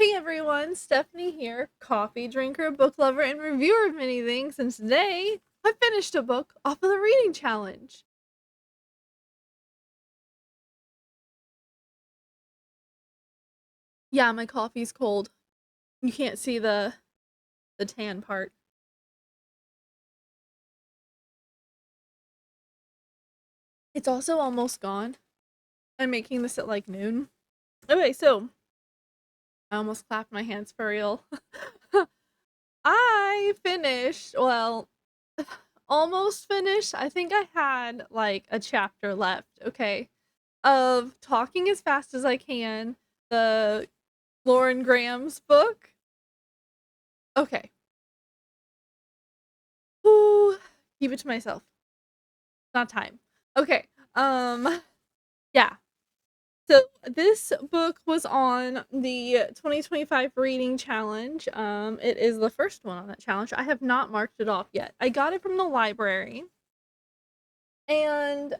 Hey everyone, Stephanie here, coffee drinker, book lover, and reviewer of many things, and today I finished a book off of the reading challenge. Yeah, my coffee's cold. You can't see the tan part. It's also almost gone. I'm making this at like noon. Okay, so I almost clapped my hands for real. I finished, well, almost finished. I think I had like a chapter left, okay, of Talking as Fast as I Can, the Lauren Graham's book. Okay. Ooh, keep it to myself. Not time. Okay. Um yeah. So this book was on the 2025 reading challenge. It is the first one on that challenge. I have not marked it off yet. I got it from the library. And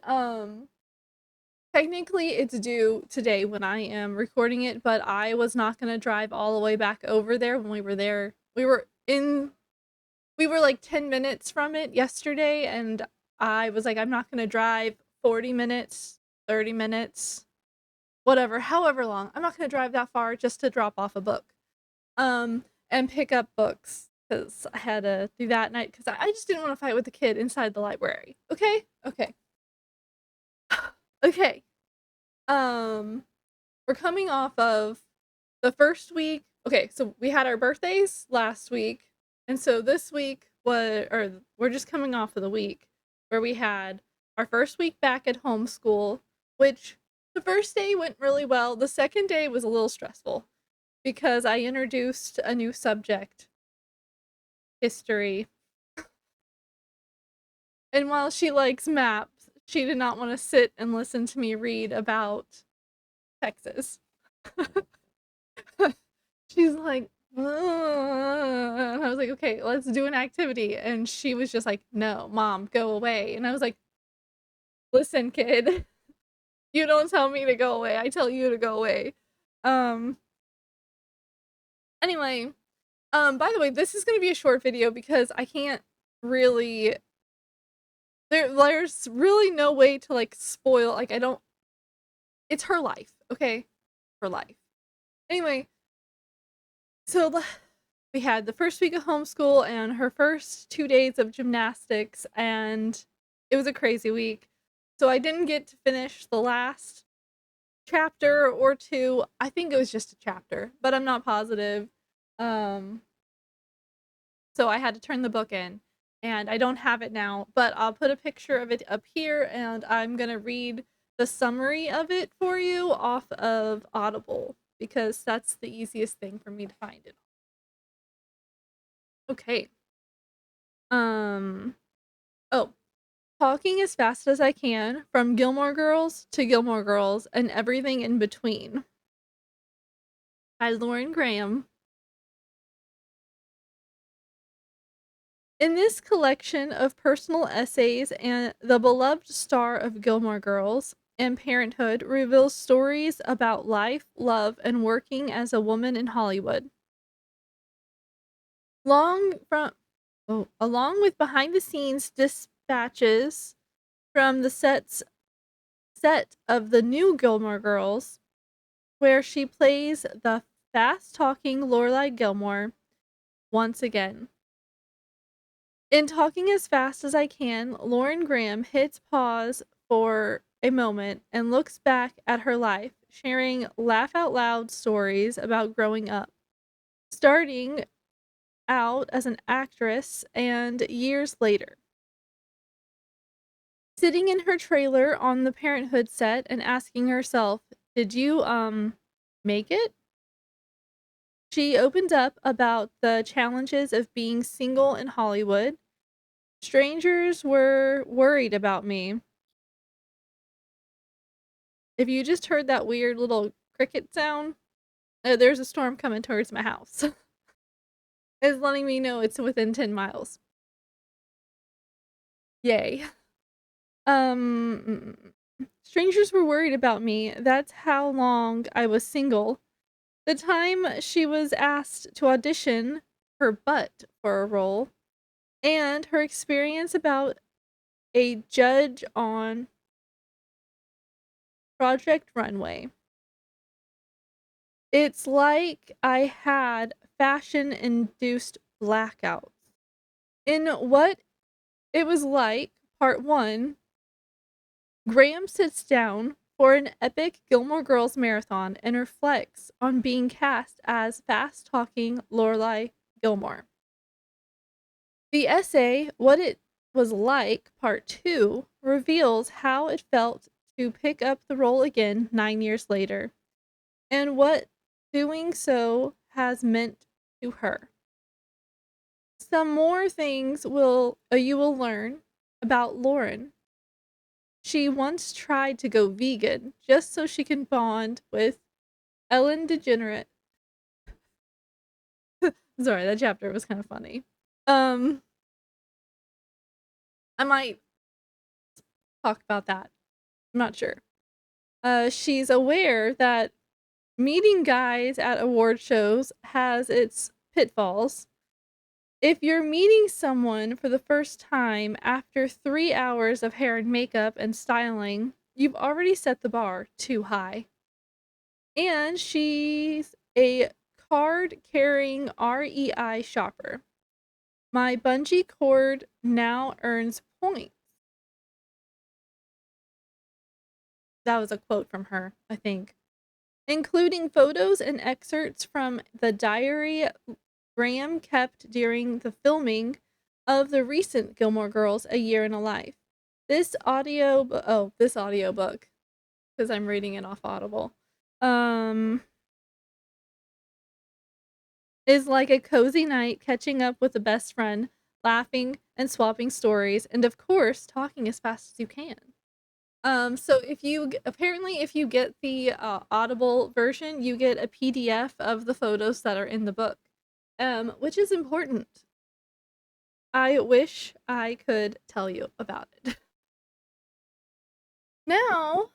technically it's due today when I am recording it, but I was not going to drive all the way back over there when we were there. We were like 10 minutes from it yesterday, and I was like, I'm not going to drive 40 minutes, 30 minutes, whatever, however long. I'm not going to drive that far just to drop off a book and pick up books because I had to do that night because I just didn't want to fight with the kid inside the library. Okay? Okay. Okay. Um, we're coming off of the first week. Okay, so we had our birthdays last week, and so this week was, or we're just coming off of the week where we had our first week back at homeschool, which the first day went really well. The second day was a little stressful because I introduced a new subject, history. And while she likes maps, she did not want to sit and listen to me read about Texas. She's like, "Ugh." And I was like, okay, let's do an activity. And she was just like, no, mom, go away. And I was like, listen, kid, you don't tell me to go away. I tell you to go away. Um, anyway, by the way, this is going to be a short video because I can't really, there's really no way to like spoil, like, I don't, it's her life, okay? Her life. Anyway, so we had the first week of homeschool and her first 2 days of gymnastics, and it was a crazy week. So I didn't get to finish the last chapter or two. I think it was just a chapter, but I'm not positive. Um, so I had to turn the book in, and I don't have it now, but I'll put a picture of it up here, and I'm gonna read the summary of it for you off of Audible because that's the easiest thing for me to find it. Okay. Um, oh, Talking as Fast as I Can, From Gilmore Girls to Gilmore Girls and Everything in Between by Lauren Graham. In this collection of personal essays, and the beloved star of Gilmore Girls and Parenthood reveals stories about life, love, and working as a woman in Hollywood. Long from Along with behind the scenes dispatches from the set of the new Gilmore Girls, where she plays the fast-talking Lorelai Gilmore once again. In Talking as Fast as I Can, Lauren Graham hits pause for a moment and looks back at her life, sharing laugh out loud stories about growing up, starting out as an actress and years later. Sitting in her trailer on the Parenthood set and asking herself, "Did you make it?" She opened up about the challenges of being single in Hollywood. Strangers were worried about me. If you just heard that weird little cricket sound, there's a storm coming towards my house. It's letting me know it's within 10 miles. Yay. Strangers were worried about me. That's how long I was single. the time she was asked to audition her butt for a role, and her experience about a judge on Project Runway. It's like I had fashion-induced blackouts. In What It Was Like, Part 1, Graham sits down for an epic Gilmore Girls marathon and reflects on being cast as fast-talking Lorelai Gilmore. The essay, What It Was Like, Part 2, reveals how it felt to pick up the role again 9 years later, and what doing so has meant to her. Some more things you will learn about Lauren. She once tried to go vegan just so she can bond with Ellen DeGeneres. Sorry, that chapter was kind of funny. I might talk about that. I'm not sure. She's aware that meeting guys at award shows has its pitfalls. If you're meeting someone for the first time after 3 hours of hair and makeup and styling, you've already set the bar too high. And she's a card-carrying REI shopper. My bungee cord now earns points. That was a quote from her, I think. Including photos and excerpts from the diary Graham kept during the filming of the recent Gilmore Girls: A Year in a Life. This audiobook, because I'm reading it off Audible, is like a cozy night catching up with a best friend, laughing and swapping stories, and of course, talking as fast as you can. So if you get the Audible version, you get a PDF of the photos that are in the book, which is important. I wish I could tell you about it. Now,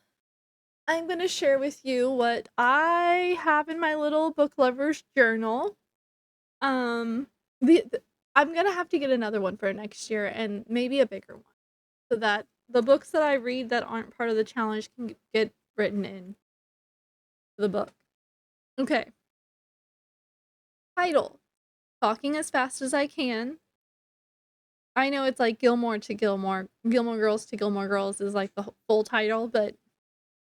I'm going to share with you what I have in my little book lover's journal. Um, I'm going to have to get another one for next year and maybe a bigger one so that the books that I read that aren't part of the challenge can get written in the book. Okay. Title: Talking as Fast as I Can. I know it's like Gilmore Girls to Gilmore Girls is like the full title, but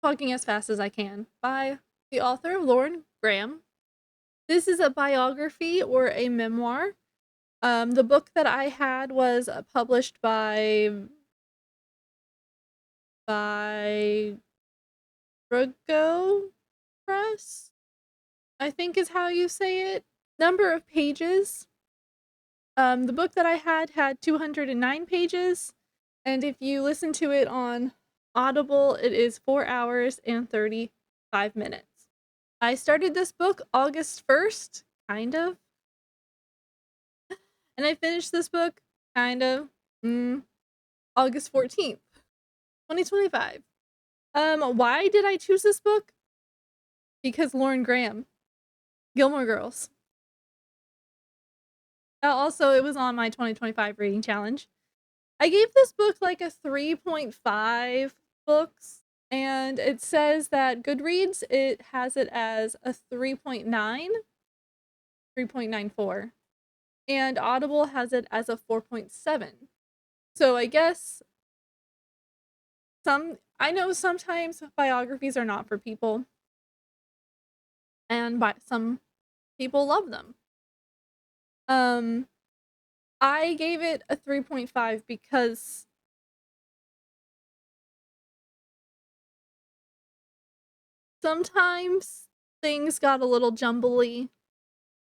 Talking as Fast as I Can by the author of Lauren Graham. This is a biography or a memoir. The book that I had was published by Vertigo Press, I think is how you say it. Number of pages. The book that I had 209 pages, and if you listen to it on Audible, it is 4 hours and 35 minutes. I started this book August 1st, kind of. And I finished this book, kind of, August 14th, 2025. Why did I choose this book? Because Lauren Graham, Gilmore Girls. Also, it was on my 2025 reading challenge. I gave this book like a 3.5 books, and it says that Goodreads, it has it as a 3.9, 3.94, and Audible has it as a 4.7. So I guess I know sometimes biographies are not for people, and some people love them. I gave it a 3.5 because sometimes things got a little jumbly,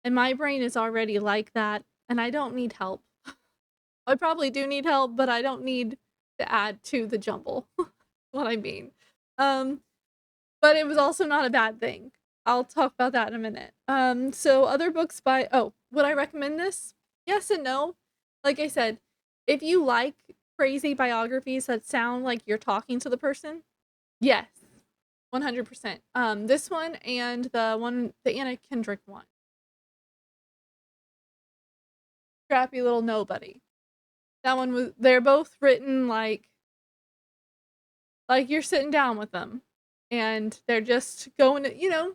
and my brain is already like that, and I don't need help. I probably do need help, but I don't need to add to the jumble. What I mean. But it was also not a bad thing. I'll talk about that in a minute. So other books would I recommend this? Yes and no. Like I said, if you like crazy biographies that sound like you're talking to the person, yes. 100%. This one and the Anna Kendrick one. Scrappy Little Nobody. That one was, they're both written like you're sitting down with them and they're just going to, you're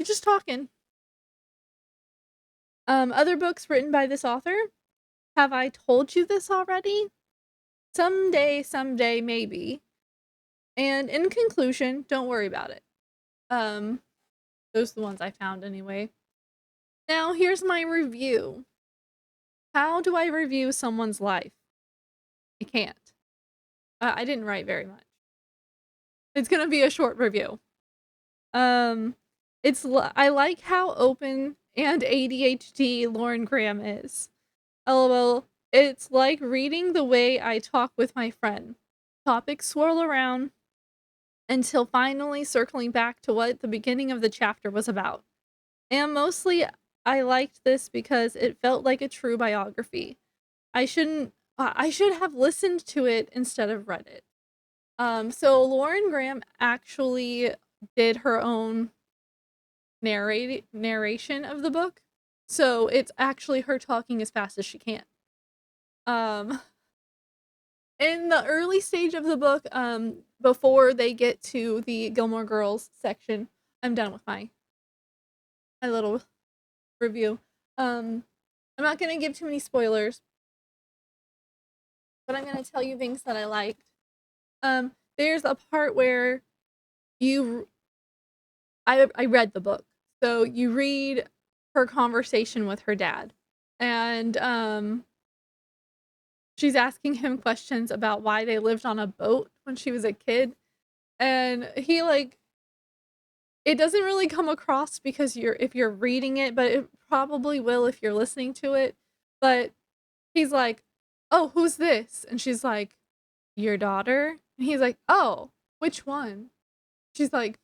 just talking. Other books written by this author. Have I told you this already? Someday, maybe. And in conclusion, don't worry about it. Those are the ones I found anyway. Now, here's my review. How do I review someone's life? I can't. I didn't write very much. It's gonna be a short review. I like how open and ADHD Lauren Graham is. LOL, it's like reading the way I talk with my friend. Topics swirl around until finally circling back to what the beginning of the chapter was about. And mostly, I liked this because it felt like a true biography. I should have listened to it instead of read it. So Lauren Graham actually did her own narration of the book. So it's actually her talking as fast as she can. In the early stage of the book, before they get to the Gilmore Girls section, I'm done with my little review. I'm not gonna give too many spoilers, but I'm gonna tell you things that I liked. There's a part where I read the book, so you read her conversation with her dad, and she's asking him questions about why they lived on a boat when she was a kid, and he it doesn't really come across because if you're reading it, but it probably will if you're listening to it. But he's like, "Oh, who's this?" And she's like, "Your daughter?" And he's like, "Oh, which one?" She's like,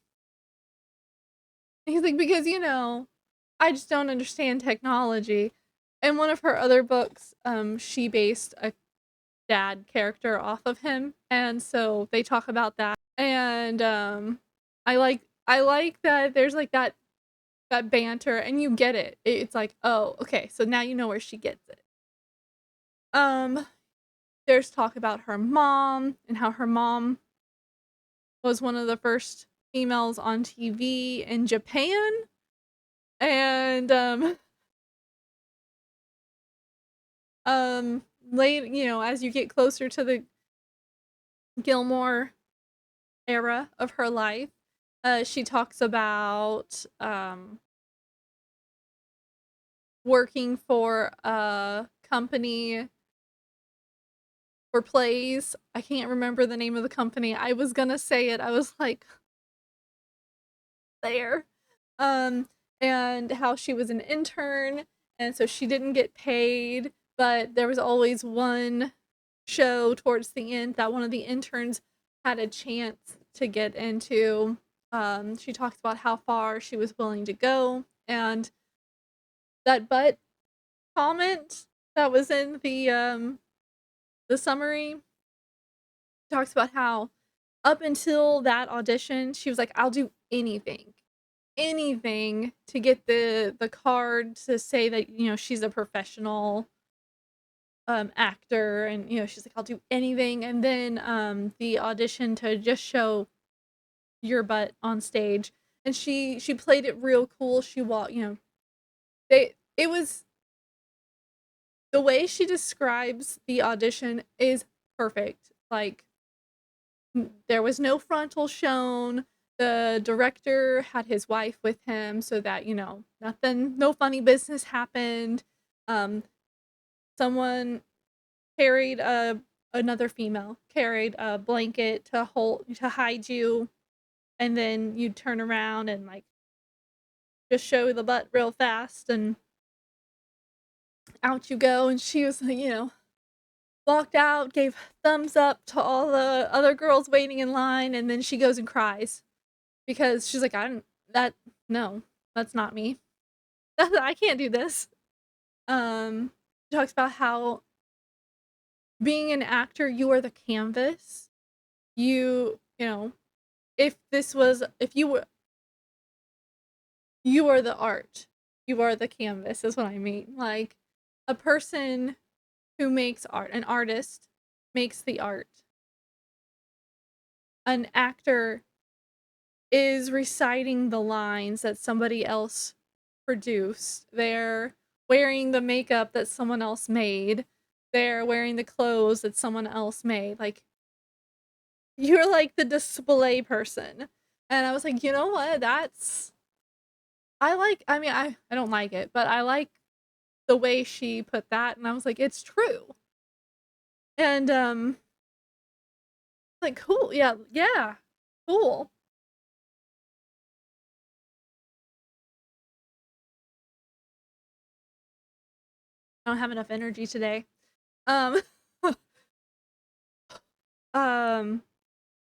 he's like, "Because, I just don't understand technology." In one of her other books, she based a dad character off of him, and so they talk about that. And I like that there's like that banter and you get it. It's like, "Oh, okay, so now you know where she gets it." Um there's talk about her mom and how her mom was one of the first females on TV in Japan. And late, as you get closer to the Gilmore era of her life, she talks about working for a company for plays. I can't remember the name of the company. I was gonna say it. I was like, there. Um, and how she was an intern, and so she didn't get paid, but there was always one show towards the end that one of the interns had a chance to get into. She talks about how far she was willing to go, and that but comment that was in the summary talks about how up until that audition, she was like, "I'll do anything to get the card to say that, she's a professional actor." And she's like, "I'll do anything." And then the audition to just show your butt on stage, and she played it real cool. She walked, it was the way she describes the audition is perfect. Like, there was no frontal shown. The director had his wife with him so that, no funny business happened. Um, someone carried another female carried a blanket to hide you, and then you'd turn around and like just show the butt real fast, and out you go. And she was like, walked out, gave thumbs up to all the other girls waiting in line, and then she goes and cries because she's like, no, that's not me. I can't do this." Talks about how being an actor, you are the canvas. You know, if this was if you are the art, you are the canvas is what I mean. Like a person who makes art, an artist makes the art. An actor is reciting the lines that somebody else produced. They're wearing the makeup that someone else made. They're wearing the clothes that someone else made. Like, you're like the display person. And I was like, you know what? I mean, I don't like it, but I like the way she put that. And I was like, it's true. And, like, cool. Yeah. Yeah. Cool. I don't have enough energy today. Um, um,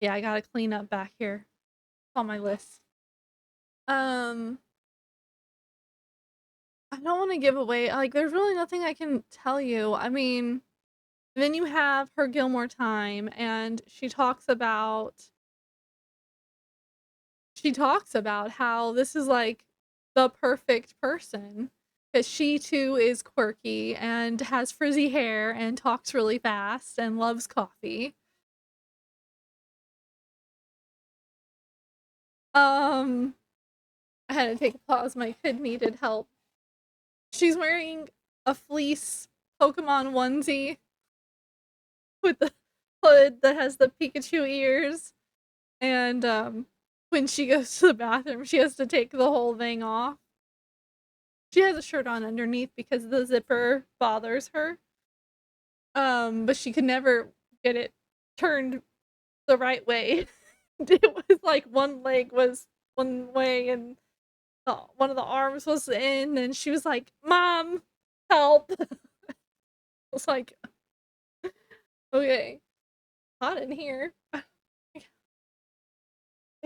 yeah, I gotta clean up back here. It's on my list. Um, I don't want to give away, like, there's really nothing I can tell you. I mean, then you have her Gilmore time, and she talks about how this is like the perfect person. Because she too is quirky and has frizzy hair and talks really fast and loves coffee. Um, I had to take a pause. My kid needed help. She's wearing a fleece Pokemon onesie with the hood that has the Pikachu ears. And when she goes to the bathroom, she has to take the whole thing off. She has a shirt on underneath because the zipper bothers her. But she could never get it turned the right way. It was like one leg was one way and one of the arms was in, and she was like, "Mom, help!" I was like, "Okay, hot in here." I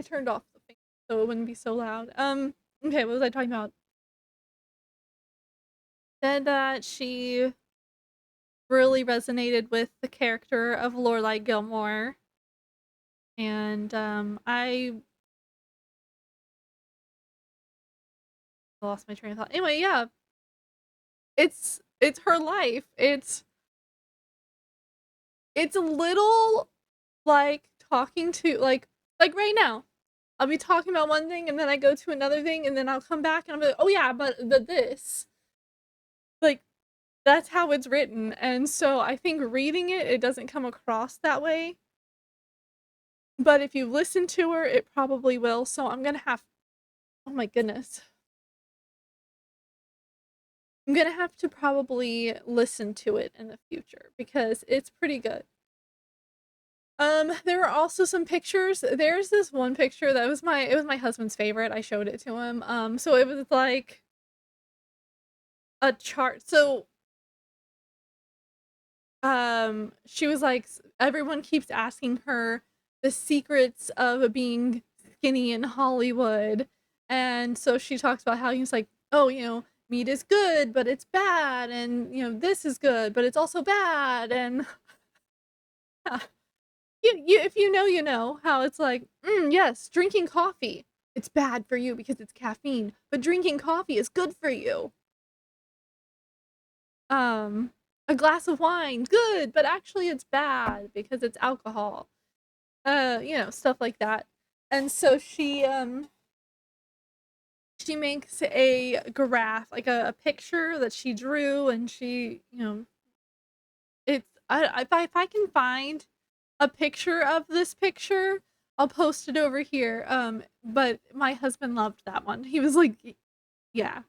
turned off the thing so it wouldn't be so loud. Okay, what was I talking about? Said that she really resonated with the character of Lorelai Gilmore, and I lost my train of thought. Anyway, yeah, it's her life. It's a little like talking to like right now. I'll be talking about one thing and then I go to another thing and then I'll come back and I'll be like, oh yeah, but this. Like that's how it's written. And so I think reading it, it doesn't come across that way. But if you listen to her, it probably will. So I'm gonna have oh my goodness. I'm gonna have to probably listen to it in the future because it's pretty good. There were also some pictures. There's this one picture that was my husband's favorite. I showed it to him. So it was like a chart. So she was like everyone keeps asking her the secrets of being skinny in Hollywood. And so she talks about how he's like, "Oh, meat is good, but it's bad, and this is good, but it's also bad." And you if you know, you know how it's like, yes, drinking coffee, it's bad for you because it's caffeine, but drinking coffee is good for you. Um, a glass of wine, good, but actually it's bad because it's alcohol. Stuff like that. And so she makes a graph, like a picture that she drew, and it's if I can find a picture of this picture, I'll post it over here. But my husband loved that one. He was like, yeah.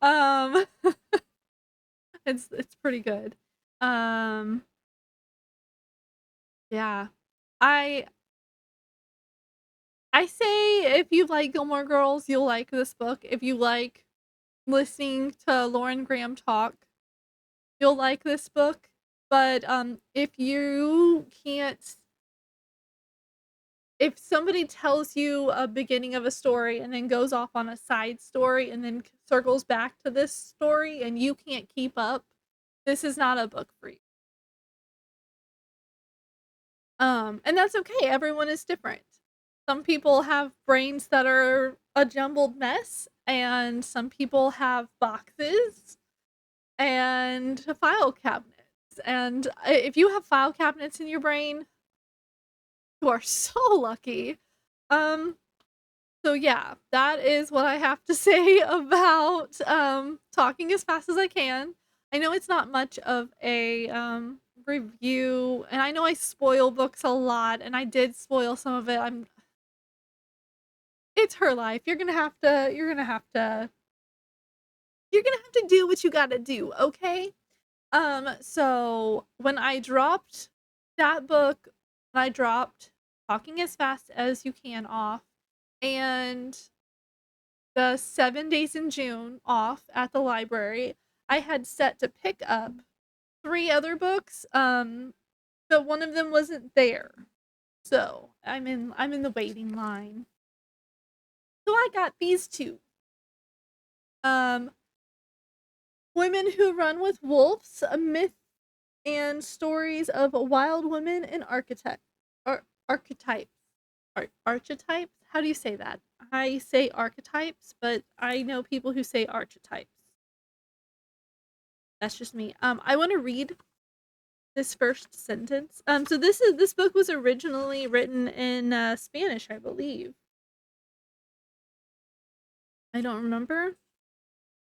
Um, it's pretty good. Um, yeah. I I say if you like Gilmore Girls, you'll like this book. If you like listening to Lauren Graham talk, you'll like this book. But if you can't if somebody tells you a beginning of a story and then goes off on a side story and then circles back to this story and you can't keep up, this is not a book for you. And that's okay. Everyone is different. Some people have brains that are a jumbled mess, and some people have boxes and file cabinets. And if you have file cabinets in your brain, you are so lucky. Um, so yeah, that is what I have to say about talking as fast as I can. I know it's not much of a review, and I know I spoil books a lot, and I did spoil some of it. It's her life. You're gonna have to do what you gotta do, okay? So when I dropped that book, when I dropped Talking as Fast as You Can off, and the 7 days in June off at the library, I had set to pick up 3 other books, but one of them wasn't there. So I'm in the waiting line. So I got these 2. Um, Women Who Run with Wolves: A Myth and Stories of Wild Women and Archetypes. Archetypes? How do you say that? I say archetypes, but I know people who say archetypes. That's just me. I want to read this first sentence. So this book was originally written in Spanish, I believe. I don't remember.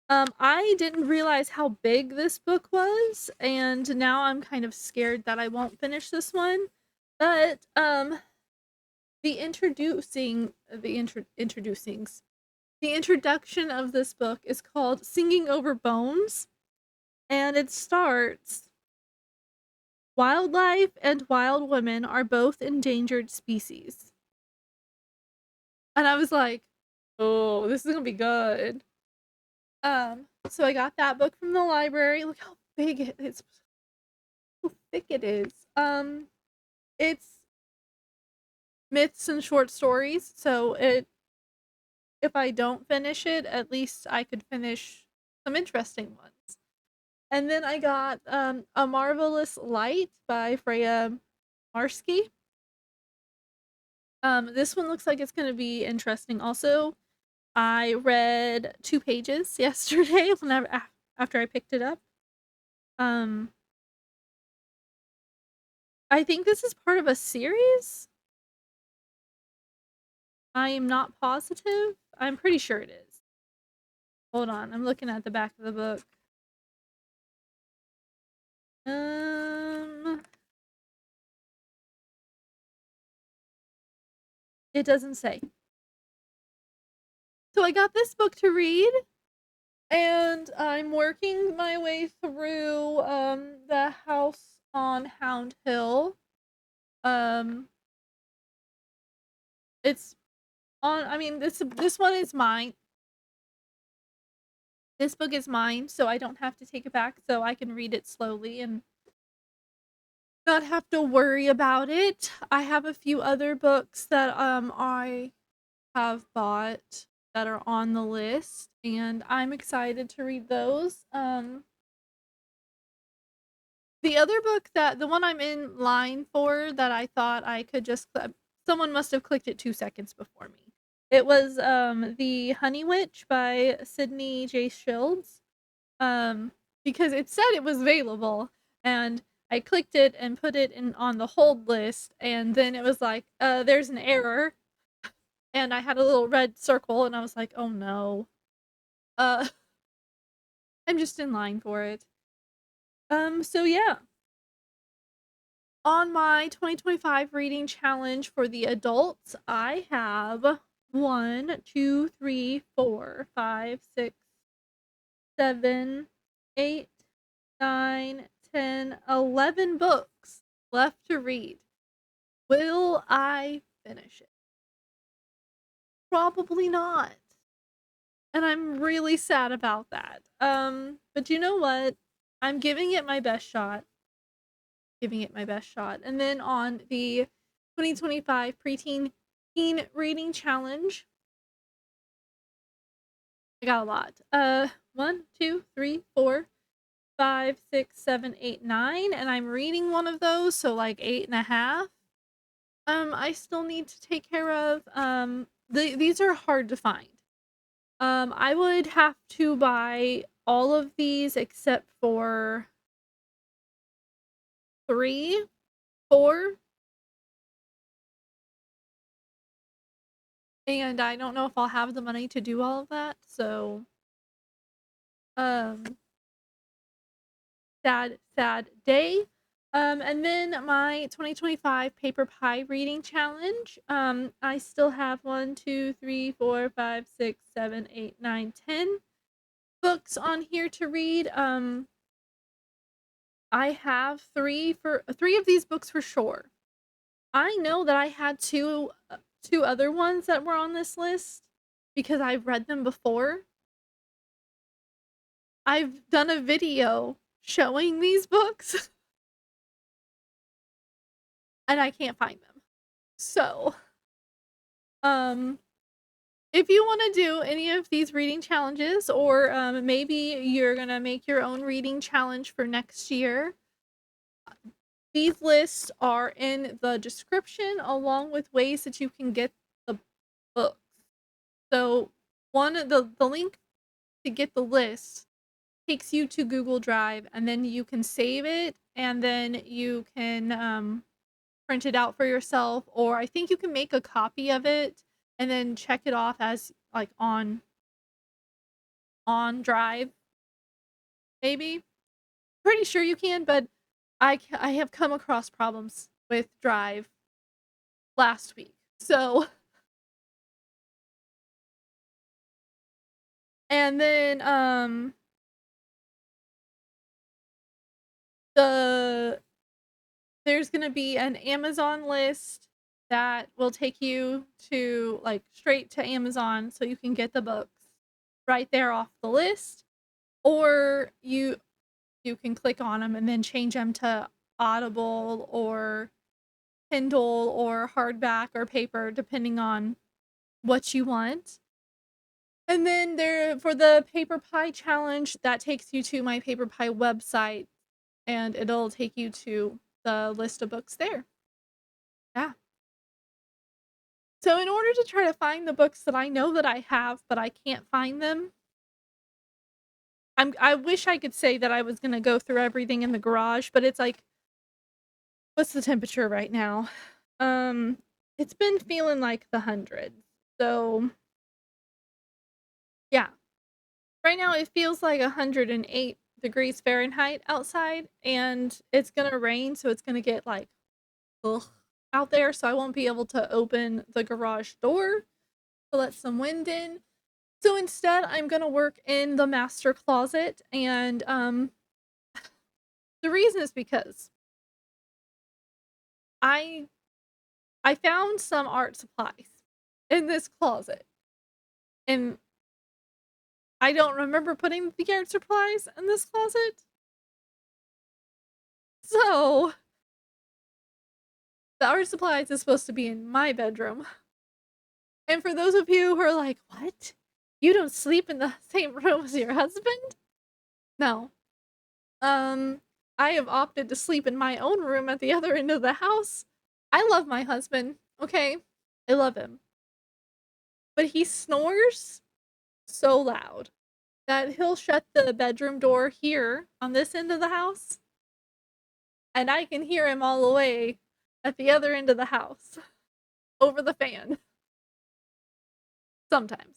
I didn't realize how big this book was, and now I'm kind of scared that I won't finish this one. But the introduction of this book is called Singing Over Bones, and it starts: wildlife and wild women are both endangered species. And I was like, oh, this is gonna be good. So I got that book from the library. Look how big it's how thick it is. It's myths and short stories, so if I don't finish it, at least I could finish some interesting ones. And then I got A Marvelous Light by Freya Marski. This one looks like it's gonna be interesting also. I read 2 pages yesterday after I picked it up. I think this is part of a series. I am not positive. I'm pretty sure it is. Hold on, I'm looking at the back of the book. It doesn't say. So I got this book to read, and I'm working my way through The House on Hound Hill. It's on I mean this one is mine. This book is mine, so I don't have to take it back, so I can read it slowly and not have to worry about it. I have a few other books that I have bought that are on the list, and I'm excited to read those. The other book the one I'm in line for that I thought I could just someone must have clicked it 2 seconds before me. It was The Honey Witch by Sydney J. Shields. Because it said it was available, and I clicked it and put it in on the hold list, and then it was like, there's an error, and I had a little red circle, and I was like, oh no. Uh, I'm just in line for it. So yeah. On my 2025 reading challenge for the adults, I have 1, 2, 3, 4, 5, 6, 7, 8, 9, 10, 11 books left to read. Will I finish it? Probably not. And I'm really sad about that. But you know what? I'm giving it my best shot. And then on the 2025 preteen teen reading challenge, I got a lot. 1, 2, 3, 4, 5, 6, 7, 8, 9, and I'm reading one of those, so like 8.5. I still need to take care of. These are hard to find. I would have to buy all of these except for 3, 4, and I don't know if I'll have the money to do all of that. So, um, sad day. And then my 2025 Paper Pie reading challenge. I still have 1, 2, 3, 4, 5, 6, 7, 8, 9, 10 books on here to read. I have 3 of these books for sure. I know that I had two other ones that were on this list because I've read them before. I've done a video showing these books and I can't find them. So, um if you want to do any of these reading challenges, or maybe you're gonna make your own reading challenge for next year, these lists are in the description along with ways that you can get the books. So the link to get the list takes you to Google Drive, and then you can save it, and then you can print it out for yourself, or I think you can make a copy of it and then check it off as like on Drive, maybe. Pretty sure you can, but I have come across problems with Drive last week. So, and then the there's going to be an Amazon list that will take you to like straight to Amazon so you can get the books right there off the list, or you can click on them and then change them to Audible or Kindle or hardback or paper, depending on what you want. And then there for the Paper Pie challenge, that takes you to my Paper Pie website, and it'll take you to the list of books there. Yeah. So in order to try to find the books that I know that I have, but I can't find them, I wish I could say that I was gonna go through everything in the garage, but it's like, what's the temperature right now? Um, it's been feeling like the hundreds. So yeah, right now it feels like 108 degrees Fahrenheit outside, and it's gonna rain, so it's gonna get like ugh out there, so I won't be able to open the garage door to let some wind in. So instead, I'm gonna work in the master closet, and the reason is because I I found some art supplies in this closet, and I don't remember putting the art supplies in this closet. So the art supplies is supposed to be in my bedroom. And for those of you who are like, "What? You don't sleep in the same room as your husband?" No. Um, I have opted to sleep in my own room at the other end of the house. I love my husband, okay? I love him. But he snores so loud that he'll shut the bedroom door here on this end of the house, and I can hear him all the way at the other end of the house over the fan sometimes.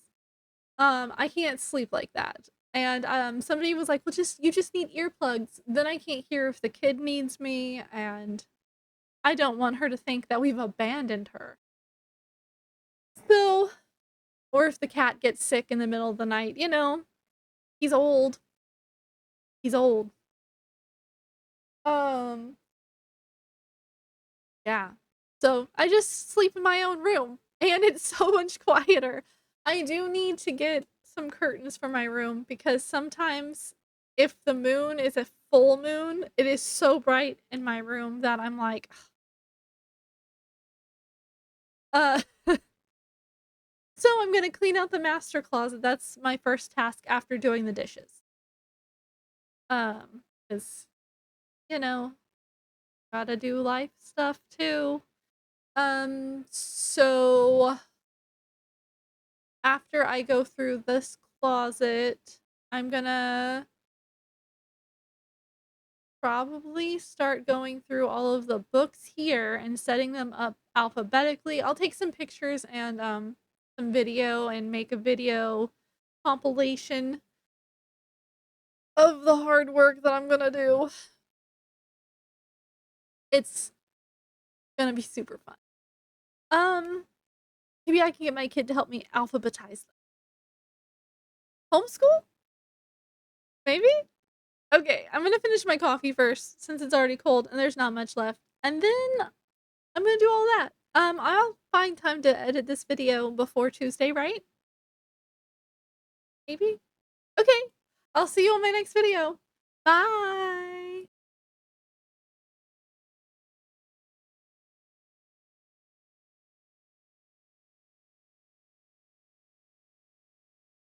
I can't sleep like that. And somebody was like, "Well, just you just need earplugs. Then I can't hear if the kid needs me, and I don't want her to think that we've abandoned her." So, or if the cat gets sick in the middle of the night, he's old. He's old. Um, yeah. So I just sleep in my own room, and it's so much quieter. I do need to get some curtains for my room because sometimes if the moon is a full moon, it is so bright in my room that I'm like, uh so I'm going to clean out the master closet. That's my first task after doing the dishes. Cuz you know, got to do life stuff too. So after I go through this closet, I'm gonna probably start going through all of the books here and setting them up alphabetically. I'll take some pictures and some video and make a video compilation of the hard work that I'm gonna do. It's gonna be super fun. Maybe I can get my kid to help me alphabetize them. Homeschool? Maybe? Okay, I'm gonna finish my coffee first since it's already cold and there's not much left. And then I'm gonna do all that. I'll find time to edit this video before Tuesday, right? Maybe? Okay. I'll see you on my next video. Bye.